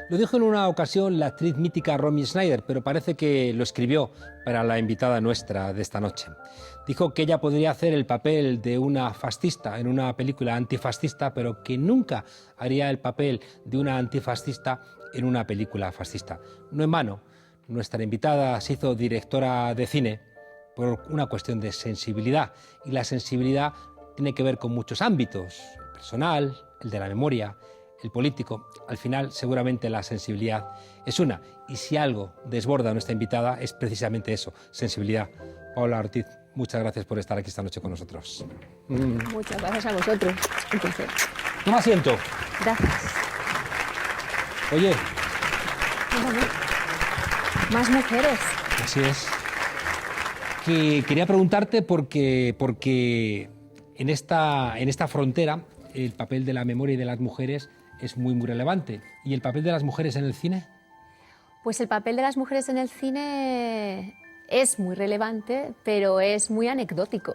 Lo dijo en una ocasión la actriz mítica Romy Schneider, pero parece que lo escribió para la invitada nuestra de esta noche. Dijo que ella podría hacer el papel de una fascista en una película antifascista, pero que nunca haría el papel de una antifascista en una película fascista. No en vano, nuestra invitada se hizo directora de cine por una cuestión de sensibilidad, y la sensibilidad tiene que ver con muchos ámbitos: el personal, el de la memoria, el político. Al final, seguramente la sensibilidad es una, y si algo desborda a nuestra invitada es precisamente eso, sensibilidad. Paula Ortiz, muchas gracias por estar aquí esta noche con nosotros. Muchas gracias a vosotros. Un placer. Toma asiento. Gracias. Oye. Más mujeres. Así es. Que quería preguntarte porque en esta frontera el papel de la memoria y de las mujeres es muy relevante. ¿Y el papel de las mujeres en el cine? Pues el papel de las mujeres en el cine es muy relevante, pero es muy anecdótico.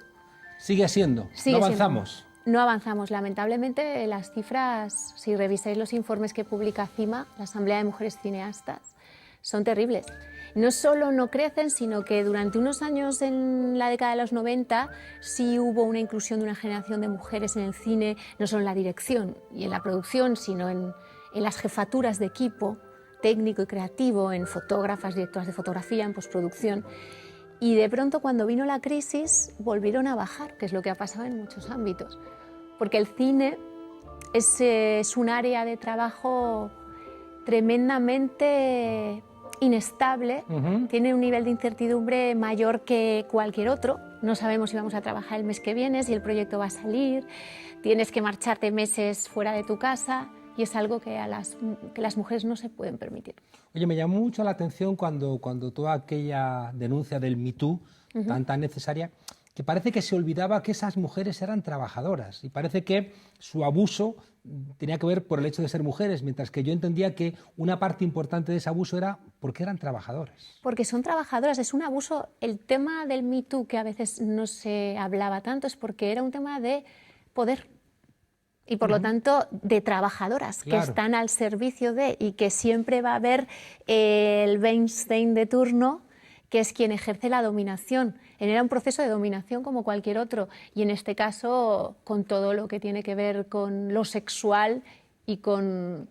Sigue siendo. Sigue ¿No avanzamos? No avanzamos. Lamentablemente, las cifras, si revisáis los informes que publica CIMA, la Asamblea de Mujeres Cineastas, son terribles. No solo no crecen, sino que durante unos años en la década de los 90 sí hubo una inclusión de una generación de mujeres en el cine, no solo en la dirección y en la producción, sino en las jefaturas de equipo técnico y creativo, en fotógrafas, directoras de fotografía, en postproducción. Y de pronto, cuando vino la crisis, volvieron a bajar, que es lo que ha pasado en muchos ámbitos. Porque el cine es un área de trabajo tremendamente inestable, tiene un nivel de incertidumbre mayor que cualquier otro. No sabemos si vamos a trabajar el mes que viene, si el proyecto va a salir, tienes que marcharte meses fuera de tu casa, y es algo que las mujeres no se pueden permitir. Oye, me llamó mucho la atención cuando toda aquella denuncia del Me Too, tan necesaria, que parece que se olvidaba que esas mujeres eran trabajadoras, y parece que su abuso tenía que ver por el hecho de ser mujeres, mientras que yo entendía que una parte importante de ese abuso era porque eran trabajadoras. Porque son trabajadoras, es un abuso. El tema del Me Too, que a veces no se hablaba tanto, es porque era un tema de poder y por lo tanto de trabajadoras, claro, que están al servicio de, y que siempre va a haber el Weinstein de turno, que es quien ejerce la dominación. Era un proceso de dominación como cualquier otro, y en este caso con todo lo que tiene que ver con lo sexual y con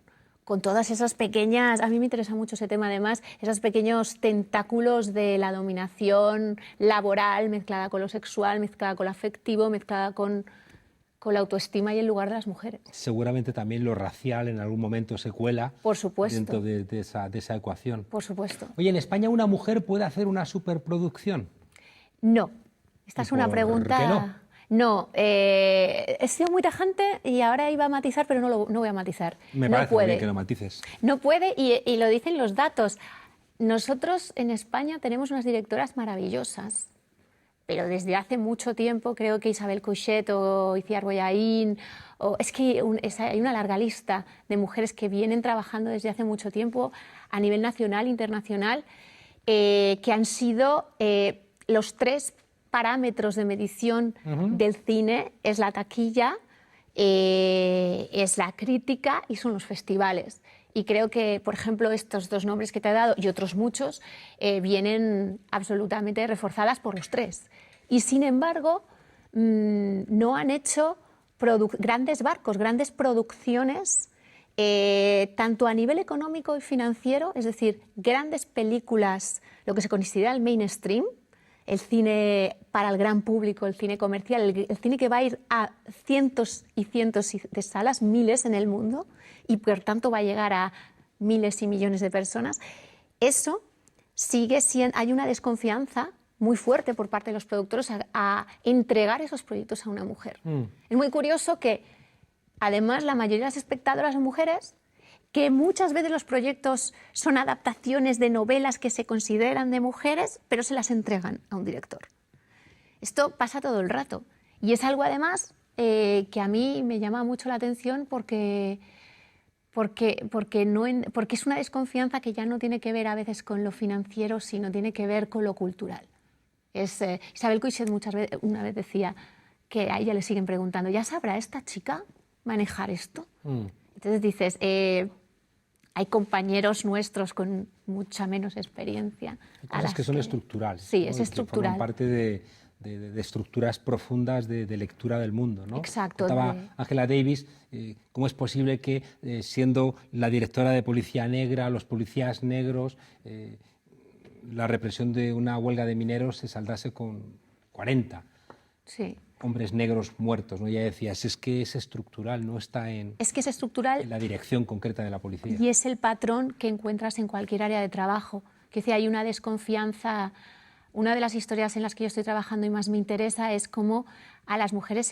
todas esas pequeñas, a mí me interesa mucho ese tema además, esos pequeños tentáculos de la dominación laboral mezclada con lo sexual, mezclada con lo afectivo, mezclada con la autoestima y el lugar de las mujeres. Seguramente también lo racial en algún momento se cuela, por supuesto, dentro de esa ecuación. Por supuesto. Oye, ¿en España una mujer puede hacer una superproducción? No. Esta es una pregunta... ¿Por qué no? No, he sido muy tajante y ahora iba a matizar, pero no voy a matizar. Me no parece puede. bien que lo matices. No puede, y lo dicen los datos. Nosotros en España tenemos unas directoras maravillosas, pero desde hace mucho tiempo, creo que Isabel Coixet o Itziar Boyain, es que hay una larga lista de mujeres que vienen trabajando desde hace mucho tiempo a nivel nacional e internacional, que han sido los tres parámetros de medición del cine: es la taquilla, es la crítica y son los festivales. Y creo que, por ejemplo, estos dos nombres que te he dado y otros muchos vienen absolutamente reforzadas por los tres. Y sin embargo, no han hecho grandes barcos, grandes producciones, tanto a nivel económico y financiero, es decir, grandes películas, lo que se considera el mainstream, el cine para el gran público, el cine comercial, el cine que va a ir a cientos y cientos de salas, miles en el mundo, y por tanto va a llegar a miles y millones de personas. Eso sigue siendo, hay una desconfianza muy fuerte por parte de los productores a entregar esos proyectos a una mujer. Es muy curioso que, además, la mayoría de las espectadoras son mujeres, que muchas veces los proyectos son adaptaciones de novelas que se consideran de mujeres, pero se las entregan a un director. Esto pasa todo el rato, y es algo además que a mí me llama mucho la atención porque es una desconfianza que ya no tiene que ver a veces con lo financiero, sino tiene que ver con lo cultural. Isabel Coixet una vez decía que a ella le siguen preguntando: ¿ya sabrá esta chica manejar esto? Entonces dices, hay compañeros nuestros con mucha menos experiencia. Hay cosas que son estructurales. Sí, ¿no? es Y que estructural. forman parte de estructuras profundas de lectura del mundo, ¿no? Exacto. Contaba Angela Davis cómo es posible que, siendo la directora de Policía Negra, los policías negros, la represión de una huelga de mineros se saldase con 40 Sí. hombres negros muertos, ¿no? Ella decía, es que es estructural, no está Es que es estructural en la dirección concreta de la policía. y es el patrón que encuentras en cualquier área de trabajo. Que si hay una desconfianza. Una de las historias en las que yo estoy trabajando y más me interesa es cómo a las mujeres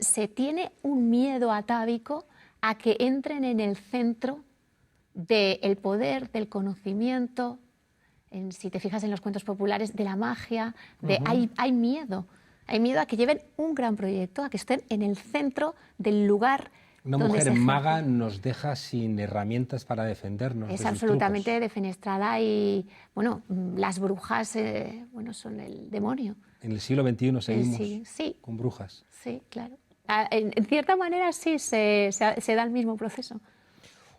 se tiene un miedo atávico a que entren en el centro del poder, del conocimiento, si te fijas en los cuentos populares, de la magia, hay miedo. Hay miedo a que lleven un gran proyecto, a que estén en el centro del lugar. Una mujer maga nos deja sin herramientas para defendernos. Es de sus absolutamente trucos. defenestrada y, bueno, las brujas son el demonio. En el siglo XXI seguimos Sí, con brujas. sí, claro. En cierta manera sí se da el mismo proceso.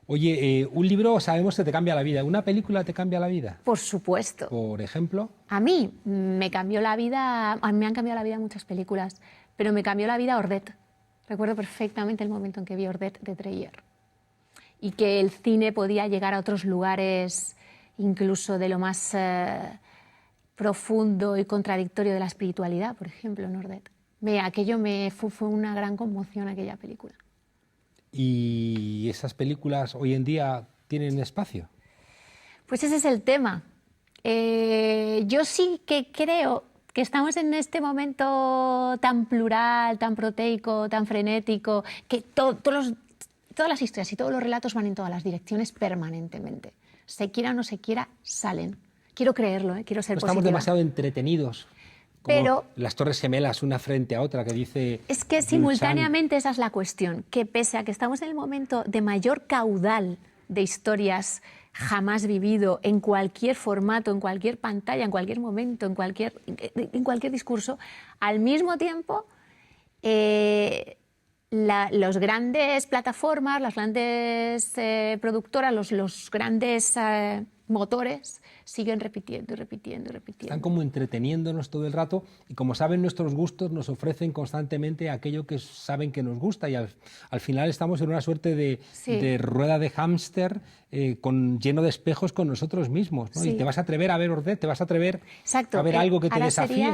Oye, un libro sabemos que te cambia la vida. ¿Una película te cambia la vida? Por supuesto. Por ejemplo. A mí me cambió la vida, a mí me han cambiado la vida muchas películas, pero me cambió la vida Ordet. Recuerdo perfectamente el momento en que vi Ordet de Dreyer y que el cine podía llegar a otros lugares, incluso de lo más profundo y contradictorio de la espiritualidad, por ejemplo, en Ordet. Aquello fue una gran conmoción, aquella película. ¿Y esas películas hoy en día tienen espacio? Pues ese es el tema. Yo sí que creo que estamos en este momento tan plural, tan proteico, tan frenético, que todas las historias y todos los relatos van en todas las direcciones permanentemente. Se quiera o no se quiera, salen. Quiero creerlo, quiero ser positiva. Estamos demasiado entretenidos. Como pero las Torres Gemelas, una frente a otra, que dice... Es que simultáneamente esa es la cuestión, que pese a que estamos en el momento de mayor caudal de historias jamás vivido, en cualquier formato, en cualquier pantalla, en cualquier momento, en cualquier discurso, al mismo tiempo los grandes plataformas, las grandes productoras, los grandes motores siguen repitiendo y repitiendo y repitiendo. Están como entreteniéndonos todo el rato y como saben nuestros gustos nos ofrecen constantemente aquello que saben que nos gusta y al final estamos en una suerte de rueda de hámster lleno de espejos con nosotros mismos, ¿no? Sí. Y te vas a atrever a ver Ordet, te vas a atrever Exacto. a ver algo que te desafíe.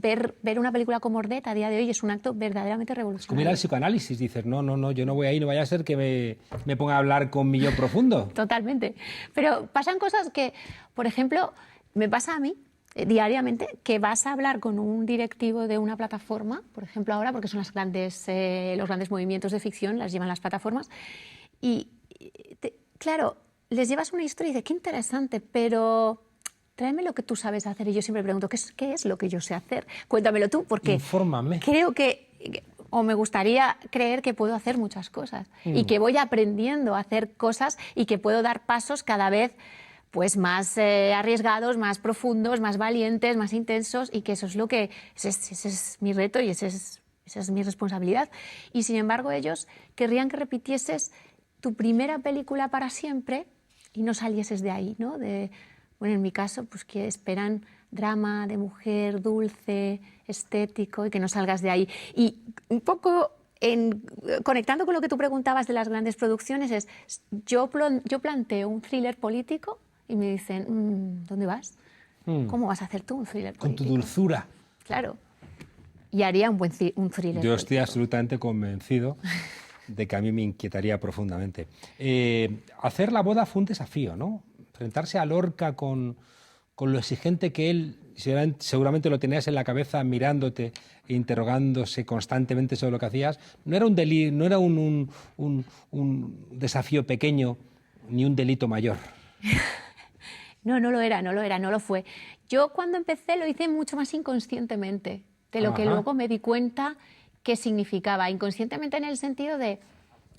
Ver una película como Ordet a día de hoy es un acto verdaderamente revolucionario. Como ir al psicoanálisis, dices, no, yo no voy ahí, no vaya a ser que me ponga a hablar con mi yo profundo. Totalmente. Pero pasan cosas que, por ejemplo, me pasa a mí diariamente, que vas a hablar con un directivo de una plataforma, por ejemplo ahora, porque son los grandes movimientos de ficción, las llevan las plataformas, y claro, les llevas una historia y dices, qué interesante, pero... tráeme lo que tú sabes hacer. Y yo siempre pregunto, ¿qué es lo que yo sé hacer? Cuéntamelo tú, porque infórmame. Creo que, o me gustaría creer que puedo hacer muchas cosas y que voy aprendiendo a hacer cosas y que puedo dar pasos cada vez pues, más arriesgados, más profundos, más valientes, más intensos, y que eso es lo que... Ese es mi reto y esa es mi responsabilidad. Y sin embargo ellos querrían que repitieses tu primera película para siempre y no salieses de ahí, ¿no? Bueno, en mi caso, pues que esperan drama de mujer, dulce, estético, y que no salgas de ahí. Y un poco conectando con lo que tú preguntabas de las grandes producciones, yo planteo un thriller político y me dicen, ¿dónde vas? ¿Cómo vas a hacer tú un thriller político? Con tu dulzura. Claro. Y haría un thriller político. Yo estoy absolutamente convencido de que a mí me inquietaría profundamente. Hacer la boda fue un desafío, ¿no? Enfrentarse a Lorca con lo exigente que él, seguramente lo tenías en la cabeza mirándote e interrogándose constantemente sobre lo que hacías, no era un desafío pequeño ni un delito mayor. No lo fue. Yo cuando empecé lo hice mucho más inconscientemente de lo que luego me di cuenta que significaba. Inconscientemente en el sentido de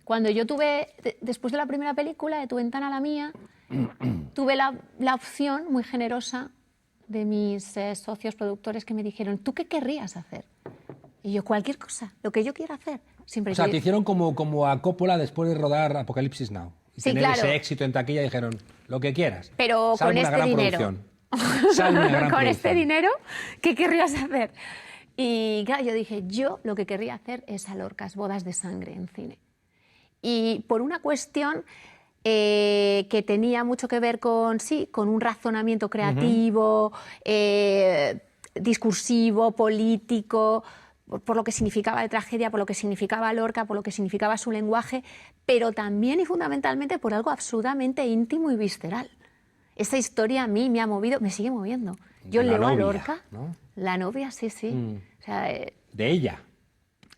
cuando yo tuve, después de la primera película, de Tu ventana a la mía, tuve la opción muy generosa de mis socios productores que me dijeron, ¿tú qué querrías hacer? Y yo, cualquier cosa, lo que yo quiera hacer. Siempre O sea, que- te hicieron como a Coppola después de rodar Apocalipsis Now. Y Sí, tener claro. ese éxito en taquilla, dijeron, lo que quieras. Pero Salve con una este gran dinero. producción. Salve una gran Con producción. este dinero, ¿qué querrías hacer? Y claro, yo dije, yo lo que querría hacer es a Lorcas, Bodas de Sangre en cine. Y por una cuestión que tenía mucho que ver con, sí, con un razonamiento creativo, discursivo, político, por lo que significaba de tragedia, por lo que significaba Lorca, por lo que significaba su lenguaje, pero también y fundamentalmente por algo absolutamente íntimo y visceral. Esa historia a mí me ha movido, me sigue moviendo. Yo La leo a novia, Lorca, ¿no? la novia, sí, sí. O sea, De ella.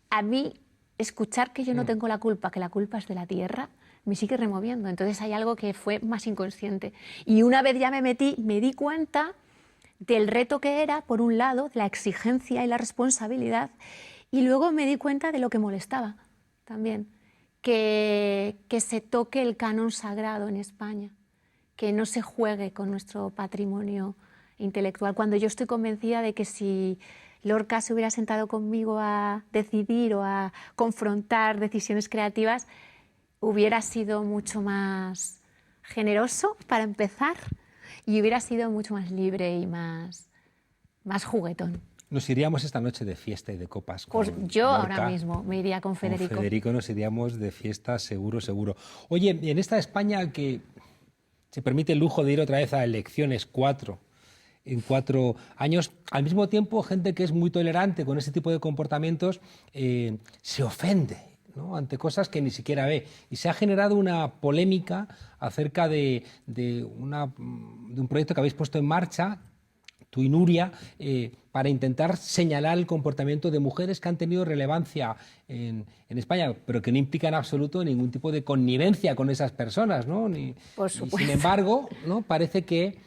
a mí escuchar que yo no tengo la culpa, que la culpa es de la tierra, me sigue removiendo. Entonces hay algo que fue más inconsciente. Y una vez ya me metí, me di cuenta del reto que era, por un lado, la exigencia y la responsabilidad, y luego me di cuenta de lo que molestaba también, que se toque el canon sagrado en España, que no se juegue con nuestro patrimonio intelectual, cuando yo estoy convencida de que si Lorca se hubiera sentado conmigo a decidir o a confrontar decisiones creativas, hubiera sido mucho más generoso, para empezar, y hubiera sido mucho más libre y más juguetón. Nos iríamos esta noche de fiesta y de copas con Pues yo Lorca. ahora mismo me iría con Federico. Con Federico nos iríamos de fiesta, seguro, seguro. Oye, en esta España que se permite el lujo de ir otra vez a elecciones en 4 años, al mismo tiempo gente que es muy tolerante con ese tipo de comportamientos se ofende, ¿no?, ante cosas que ni siquiera ve. Y se ha generado una polémica acerca de un proyecto que habéis puesto en marcha, tú y Nuria, para intentar señalar el comportamiento de mujeres que han tenido relevancia en España, pero que no implica en absoluto ningún tipo de connivencia con esas personas, ¿no? Por Y, supuesto. sin embargo, ¿no?, parece que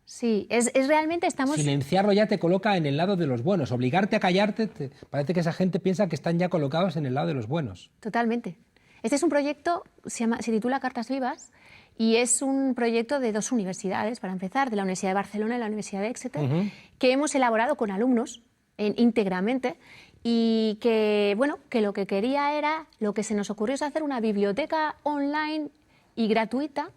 Sí, es realmente estamos... silenciarlo ya te coloca en el lado de los buenos. Obligarte a callarte, parece que esa gente piensa que están ya colocados en el lado de los buenos. Totalmente. Este es un proyecto, se titula Cartas Vivas, y es un proyecto de 2 universidades, para empezar, de la Universidad de Barcelona y la Universidad de Exeter, que hemos elaborado con alumnos íntegramente, y que, bueno, que lo que quería era, lo que se nos ocurrió es hacer una biblioteca online y gratuita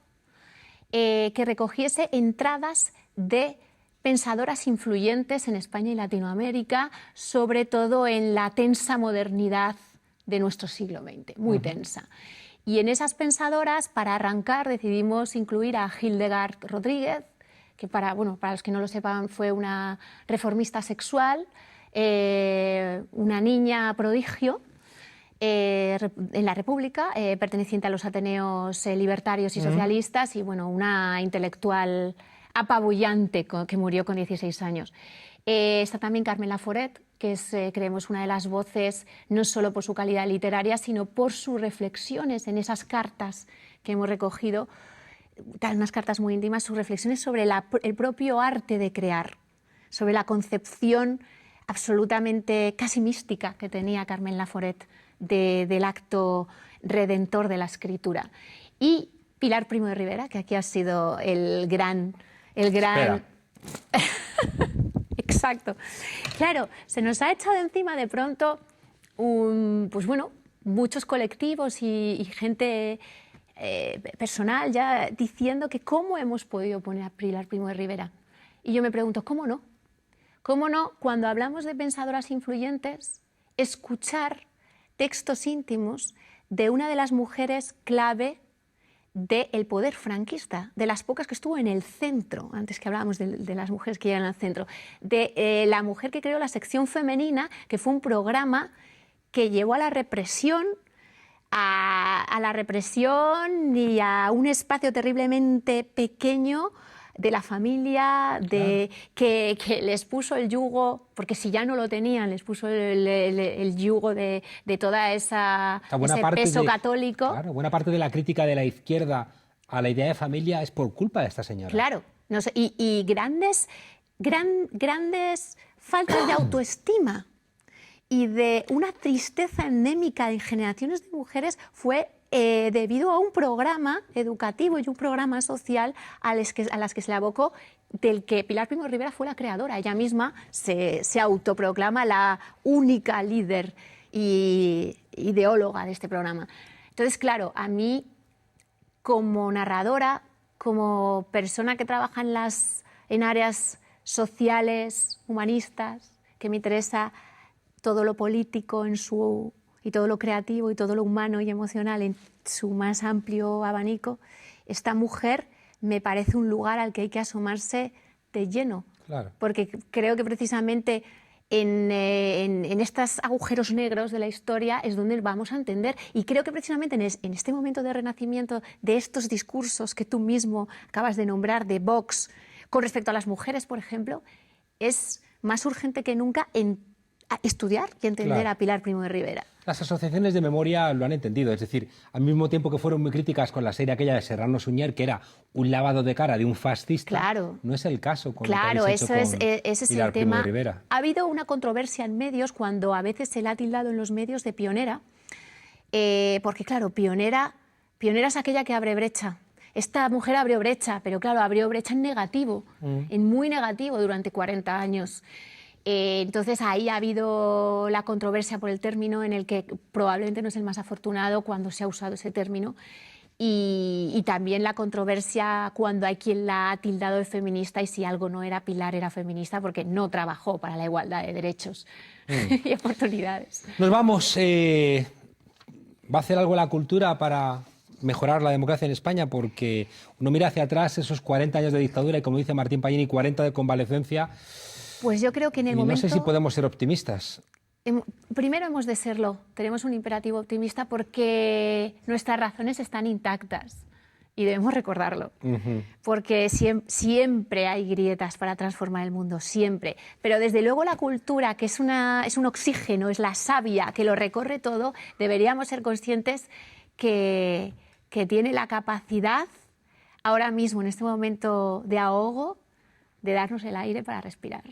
que recogiese entradas de pensadoras influyentes en España y Latinoamérica, sobre todo en la tensa modernidad de nuestro siglo XX, muy tensa. Y en esas pensadoras, para arrancar, decidimos incluir a Hildegard Rodríguez, que para los que no lo sepan fue una reformista sexual, una niña prodigio en la República, perteneciente a los Ateneos libertarios y socialistas, y bueno, una intelectual apabullante que murió con 16 años. Está también Carmen Laforet, que es, creemos, una de las voces, no solo por su calidad literaria, sino por sus reflexiones en esas cartas que hemos recogido, unas cartas muy íntimas, sus reflexiones sobre el propio arte de crear, sobre la concepción absolutamente casi mística que tenía Carmen Laforet del acto redentor de la escritura. Y Pilar Primo de Rivera, que aquí ha sido el gran... Espera. Exacto. Claro, se nos ha echado encima de pronto pues bueno, muchos colectivos y gente personal ya diciendo que cómo hemos podido poner a Pilar Primo de Rivera. Y yo me pregunto, ¿cómo no? ¿Cómo no, cuando hablamos de pensadoras influyentes, escuchar textos íntimos de una de las mujeres clave del poder franquista, de las pocas que estuvo en el centro, antes que hablábamos de las mujeres que llegan al centro, de la mujer que creó la sección femenina, que fue un programa que llevó a la represión, a la represión y a un espacio terriblemente pequeño de la familia, que les puso el yugo, porque si ya no lo tenían, les puso el yugo de toda ese peso católico. Claro, buena parte de la crítica de la izquierda a la idea de familia es por culpa de esta señora. Claro, no sé, y grandes faltas de autoestima y de una tristeza endémica en generaciones de mujeres fue debido a un programa educativo y un programa social a las que se le abocó, del que Pilar Primo de Rivera fue la creadora. Ella misma se autoproclama la única líder y ideóloga de este programa. Entonces, claro, a mí, como narradora, como persona que trabaja en áreas sociales, humanistas, que me interesa todo lo político y todo lo creativo y todo lo humano y emocional en su más amplio abanico, esta mujer me parece un lugar al que hay que asomarse de lleno. Claro. Porque creo que precisamente en estos agujeros negros de la historia es donde vamos a entender. Y creo que precisamente en este momento de renacimiento de estos discursos que tú mismo acabas de nombrar, de Vox, con respecto a las mujeres, por ejemplo, es más urgente que nunca estudiar y entender Claro. a Pilar Primo de Rivera. Las asociaciones de memoria lo han entendido, es decir, al mismo tiempo que fueron muy críticas con la serie aquella de Serrano Suñer, que era un lavado de cara de un fascista, Claro. no es el caso con Claro, lo que habéis hecho ese con es Pilar el Primo de tema. Rivera. Ha habido una controversia en medios cuando a veces se le ha tildado en los medios de pionera, porque claro, pionera es aquella que abre brecha. Esta mujer abrió brecha, pero claro, abrió brecha en negativo, en muy negativo durante 40 años. Entonces ahí ha habido la controversia por el término, en el que probablemente no es el más afortunado cuando se ha usado ese término, y también la controversia cuando hay quien la ha tildado de feminista, y si algo no era Pilar era feminista porque no trabajó para la igualdad de derechos y oportunidades. Nos vamos. ¿Va a hacer algo la cultura para mejorar la democracia en España? Porque uno mira hacia atrás esos 40 años de dictadura y, como dice Martín Pallini, 40 de convalecencia. Pues yo creo que en el Y momento... no sé si podemos ser optimistas. Primero hemos de serlo, tenemos un imperativo optimista porque nuestras razones están intactas y debemos recordarlo, porque siempre hay grietas para transformar el mundo, siempre. Pero desde luego la cultura, que es un oxígeno, es la savia que lo recorre todo, deberíamos ser conscientes que tiene la capacidad, ahora mismo, en este momento de ahogo, de darnos el aire para respirar.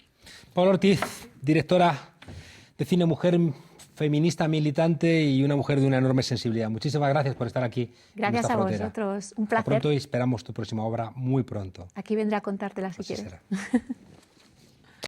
Paula Ortiz, directora de Cine Mujer, feminista militante y una mujer de una enorme sensibilidad. Muchísimas gracias por estar aquí. Gracias a frontera. vosotros, un Hasta placer. pronto y esperamos tu próxima obra muy pronto. Aquí vendré a contártela si Así quieres. será.